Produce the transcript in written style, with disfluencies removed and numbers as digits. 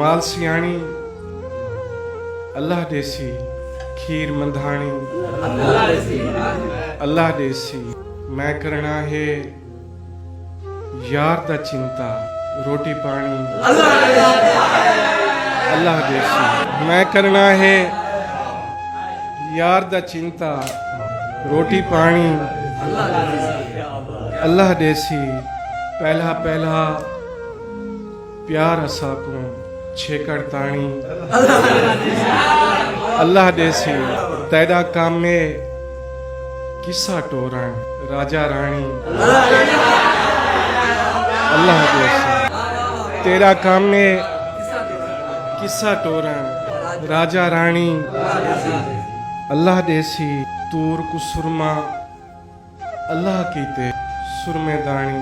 माल सियाणी अल्लाह देसी, खीर मंधाणी अल्लाह देसी। मैं करना है यार दा चिंता, रोटी पानी अल्लाह देसी। मैं करना है यार दा चिंता, रोटी पानी अल्लाह देसी। पहला पहला प्यार असा को छेकड़ ताणी अल्लाह देसी। तेरा काम में किस्सा टोरण राजा रानी अल्लाह देसी। तेरा काम में किस्सा टोरण राजा रानी अल्लाह देसी। तूर को सुरमा अल्लाह कीते सुरमे दानी।